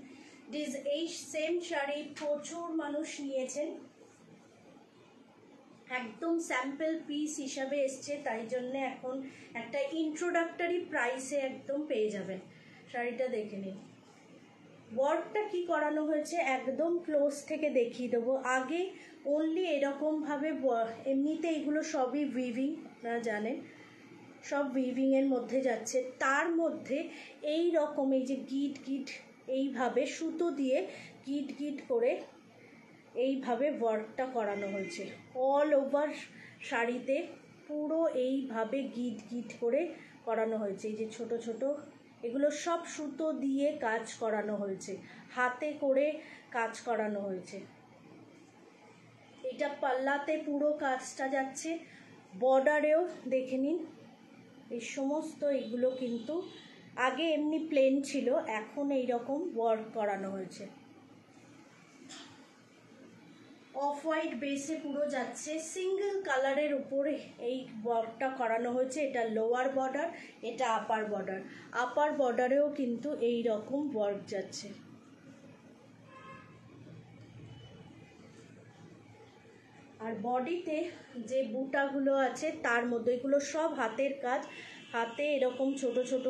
Speaker 1: এই সেম শাড়ি প্রচুর মানুষ নিয়েছেন, একদম স্যাম্পল পিস হিসাবে এসছে, তাই জন্য এখন একটা ইন্ট্রোডাক্টরি প্রাইসে একদম পেয়ে যাবেন। শাড়িটা দেখে নিন, ওয়ার্কটা কি করানো হয়েছে একদম ক্লোজ থেকে দেখিয়ে দেবো। আগে অনলি এরকমভাবে, এমনিতে এগুলো সবই উইভিং, আপনারা জানেন, সব উইভিংয়ের মধ্যে যাচ্ছে। তার মধ্যে এই রকম এই যে গিট গিট এইভাবে সুতো দিয়ে গিট গিট করে এইভাবে ওয়ার্কটা করানো হয়েছে। অল ওভার শাড়িতে পুরো এইভাবে গিট গিট করে করানো হয়েছে। এই যে ছোট ছোট এগুলো সব সুতো দিয়ে কাজ করানো হয়েছে, হাতে করে কাজ করানো হয়েছে। এটা পাল্লাতে পুরো কাজটা যাচ্ছে, বর্ডারেও দেখে নিন। এই সমস্ত এগুলো কিন্তু আগে এমনি প্লেন ছিল, এখন এই রকম ওয়ার্ক করানো হয়েছে। অফ হোয়াইট বেসে পুরো যাচ্ছে, সিঙ্গেল কালারের উপরে এই ওয়ার্কটা করানো হয়েছে। এটা লোয়ার বর্ডার, এটা আপার বর্ডার। আপার বর্ডারেও কিন্তু এই রকম ওয়ার্ক যাচ্ছে। আর বডিতে যে বুটাগুলো আছে তার মধ্যে এগুলো সব হাতের কাজ, হাতে এরকম ছোট ছোট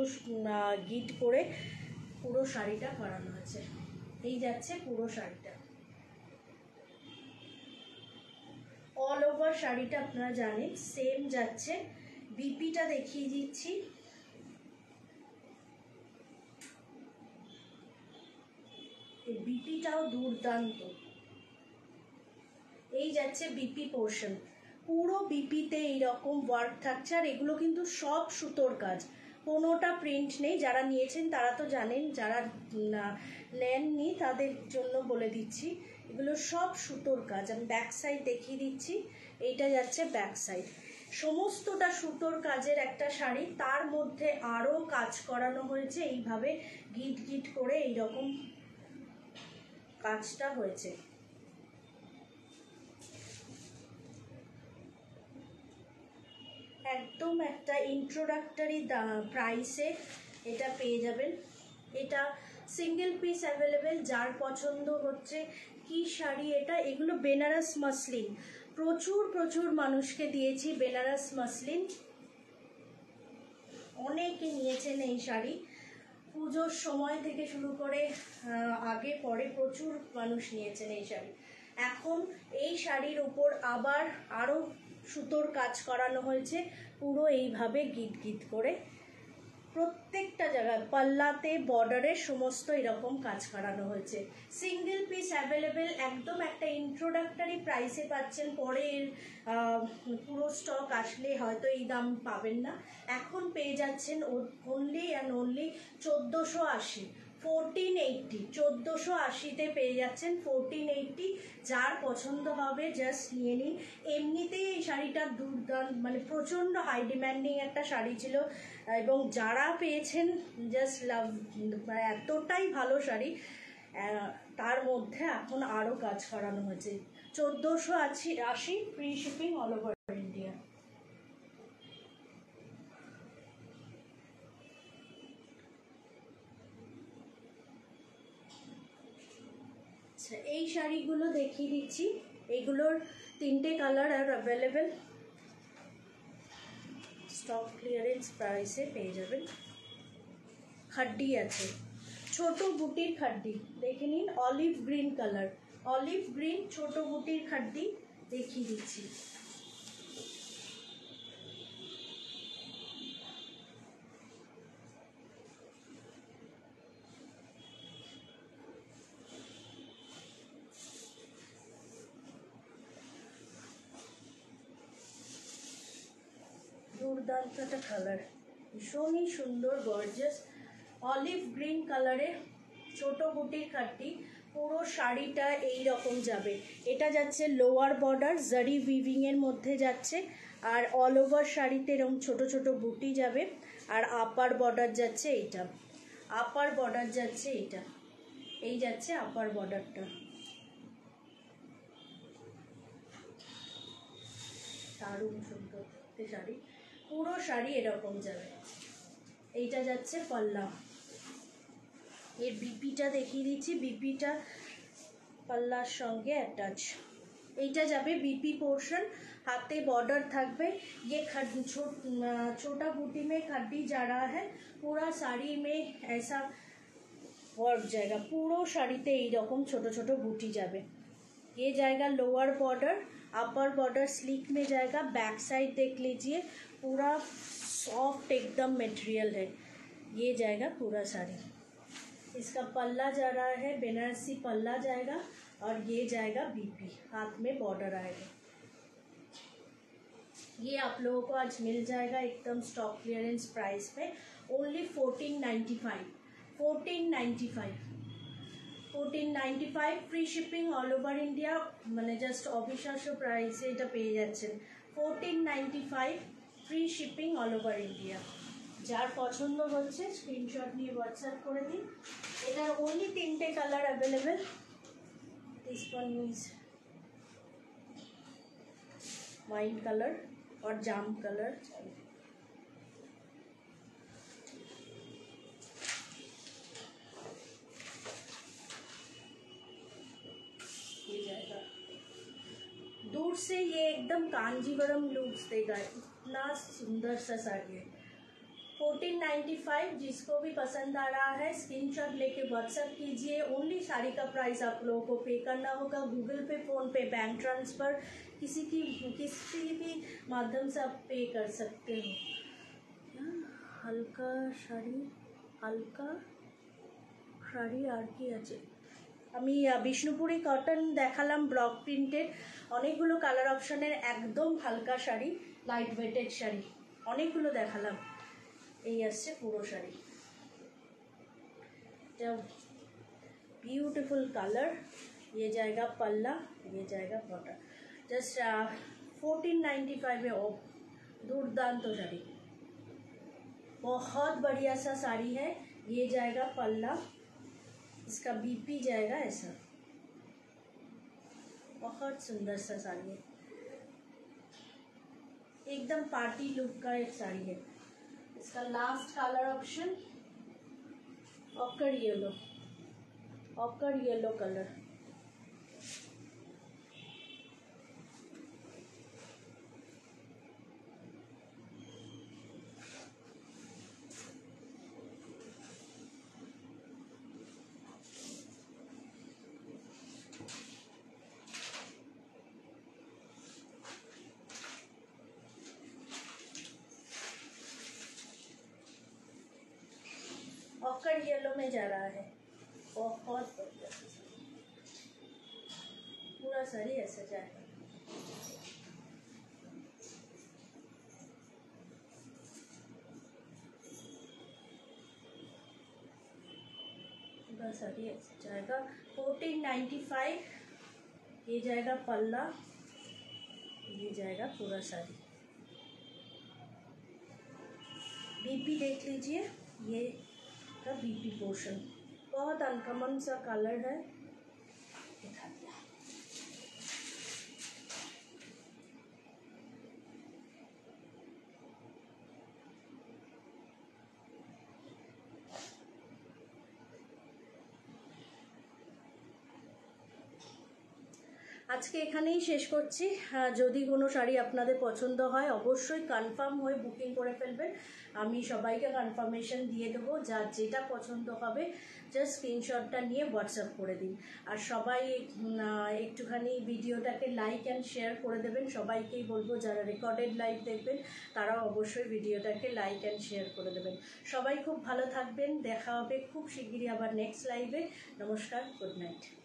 Speaker 1: গিট করে পুরো শাড়িটা করানো আছে। এই যাচ্ছে পুরো শাড়িটা, অল ওভার শাড়িটা আপনারা জানেন সেম যাচ্ছে। বিপিটা দেখিয়ে দিচ্ছি, বিপিটাও দুর্দান্ত। এই যাচ্ছে বিপি পোর্শন, পুরো বিপিতে এইরকম ওয়ার্ক থাকছে। আর এগুলো কিন্তু সব সুতোর কাজ, কোনোটা প্রিন্ট নেই। যারা নিয়েছেন তারা তো জানেন, যারা নেননি তাদের জন্য বলে দিচ্ছি, এগুলো সব সুতোর কাজ। আমি ব্যাক সাইড দেখিয়ে দিচ্ছি, এইটা যাচ্ছে ব্যাক সাইড। সমস্তটা সুতোর কাজের একটা শাড়ি, তার মধ্যে আরও কাজ করানো হয়েছে, এইভাবে গিট গিট করে এইরকম কাজটা হয়েছে। একদম একটা ইন্ট্রোডাক্টরি প্রাইসে এটা পেয়ে যাবেন। এটা সিঙ্গেল পিস অ্যাভেলেবেল, যার পছন্দ হচ্ছে কি শাড়ি এটা, এগুলো বেনারস মাসলিন, প্রচুর মানুষকে দিয়েছি বেনারস মাসলিন, অনেকে নিয়েছেন এই শাড়ি। পুজোর সময় থেকে শুরু করে আগে পরে প্রচুর মানুষ নিয়েছেন এই শাড়ি। এখন এই শাড়ির উপর আবার আরও সুতোর কাজ করানো হয়েছে, পুরো এইভাবে গিট গিট করে প্রত্যেকটা জায়গায়, পাল্লাতে বর্ডারে সমস্ত এরকম কাজ করানো হয়েছে। সিঙ্গেল পিস অ্যাভেলেবেল, একদম একটা ইন্ট্রোডাক্টরি প্রাইসে পাচ্ছেন। পরে পুরো স্টক আসলে হয়তো এই দাম পাবেন না, এখন পেয়ে যাচ্ছেন অনলি অ্যান্ড অনলি 1480, 1480, 1480-তে পেয়ে যাচ্ছেন 1480 যার পছন্দ হবে জাস্ট নিয়ে নিন। এমনিতেই এই শাড়িটা দুর্দান্ত, মানে প্রচণ্ড হাই ডিম্যান্ডিং একটা শাড়ি ছিল, এবং যারা পেয়েছেন জাস্ট লাভ, মানে এতটাই ভালো শাড়ি। তার মধ্যে এখন আরও কাজ করানো হয়েছে। 1480 free shipping all over India. আচ্ছা, এই শাড়িগুলো দেখিয়ে দিচ্ছি। এগুলোর 3টে কালার আর অ্যাভেলেবেল, স্টক ক্লিয়ারেন্স প্রাইসে পেয়ে যাবেন। খাড্ডি আছে, ছোট বুটির খাড্ডি দেখে নিন, olive green colour, olive green ছোট বুটির খাড্ডি দেখিয়ে দিচ্ছি। দুর্দান্ত একটা কালার, ভীষণই সুন্দর গর্জিয়াস অলিভ গ্রিন কালারে ছোট বুটির খাড্ডি। পুরো শাড়িটা এই রকম যাবে। এটা যাচ্ছে লোয়ার বর্ডার জারি উইভিং এর মধ্যে যাচ্ছে, আর অল ওভার শাড়িতে এরকম ছোট ছোট বুটি যাবে, আর আপার বর্ডার যাচ্ছে এইটা, আপার বর্ডার যাচ্ছে এইটা, এই যাচ্ছে আপার বর্ডারটা। দারুণ সুন্দর শাড়ি, পুরো শাড়ি এরকম যাবে। এইটা যাচ্ছে পাল্লা, এর বিপিটা দেখিয়ে দিচ্ছি, বিপিটা পাল্লার সঙ্গে অ্যাটাচ। এইটা যাবে বিপি পোর্শন, हाथे बॉर्डर থাকবে। ये छोटा बूटी में खड्डी जा रहा है, पूरा साड़ी में ऐसा वर्क जाएगा, पूरो শাড়িতে এই রকম ছোট ছোট বুটি যাবে। ये जाएगा lower border, upper border sleek में जाएगा। बैक साइड देख लीजिए, पूरा सॉफ्ट एकदम मटेरियल है। ये जाएगा पूरा साड़ी। इसका पल्ला जा रहा है, बनारसी पल्ला जाएगा, और ये जाएगा बीपी, हाथ में बॉर्डर आएगा। ये आप लोगों को आज मिल जाएगा एकदम स्टॉक क्लियरेंस प्राइस पे, only 1495, 1495 free shipping all over India, মানে জাস্ট অবিশ্বাস্য প্রাইসে এটা পেয়ে যাচ্ছেন। 1495 free shipping all over India. যার পছন্দ হচ্ছে স্ক্রিনশট নিয়ে হোয়াটসঅ্যাপ করে দিন। এটার ওনলি 3টে colour available. This one is wine colour और जाम कलर। ये जाएगा दूर से, ये एकदम कांजीवरम लुक्स देगा, इतना सुंदर सा साड़ी है। 1495, जिसको भी पसंद आ रहा है स्क्रीनशॉट लेके व्हाट्सएप कीजिए। ओनली साड़ी का प्राइस आप लोगों को पे करना होगा, गूगल पे, फ़ोन पे, बैंक ट्रांसफ़र, किसी भी माध्यम से आप पे कर सकते हो। हल्का शाड़ी, हल्का শাড়ি আর কি আছে, আমি বিষ্ণুপুরি কটন দেখালাম, ব্লক প্রিন্টেড, অনেকগুলো কালার অপশনের একদম হালকা শাড়ি, লাইট ওয়েটেড শাড়ি অনেকগুলো দেখালাম। এই আসছে পুরো শাড়ি, এটা ब्यूटीफुल कलर। ये जाएगा पल्ला, ये जाएगा बॉर्डर। जस्ट 1495 में ऑफ, दुर्दांत साड़ी, बहुत बढ़िया सा साड़ी है। ये जाएगा पल्ला, इसका बीपी जाएगा ऐसा, बहुत सुंदर सा साड़ी है, एकदम पार्टी लुक का एक साड़ी है। इसका last colour option occur yellow, occur yellow colour. Occur yellow में जा रहा है, बहुत बढ़िया, पूरा साड़ी ऐसे जाएगा। पूरा साड़ी ऐसे जाएगा। 1495 ये जाएगा पल्ला, ये जाएगा पूरा साड़ी। बीपी देख लीजिए, ये का बीपी पोर्शन बहुत अनकॉमन सा कलर है, दिखा दिया। আজকে এখানেই শেষ করছি। যদি কোনো শাড়ি আপনাদের পছন্দ হয় অবশ্যই কনফার্ম হয়ে বুকিং করে ফেলবেন, আমি সবাইকে কনফার্মেশন দিয়ে দেবো। যার যেটা পছন্দ হবে জাস্ট স্ক্রিনশটটা নিয়ে হোয়াটসঅ্যাপ করে দিন। আর সবাই একটুখানি ভিডিওটাকে লাইক অ্যান্ড শেয়ার করে দেবেন। সবাইকেই বলবো যারা রেকর্ডেড লাইভ দেখবেন তারাও অবশ্যই ভিডিওটাকে লাইক অ্যান্ড শেয়ার করে দেবেন। সবাই খুব ভালো থাকবেন, দেখা হবে খুব শিগগিরই আবার নেক্সট লাইভে। নমস্কার, গুড নাইট।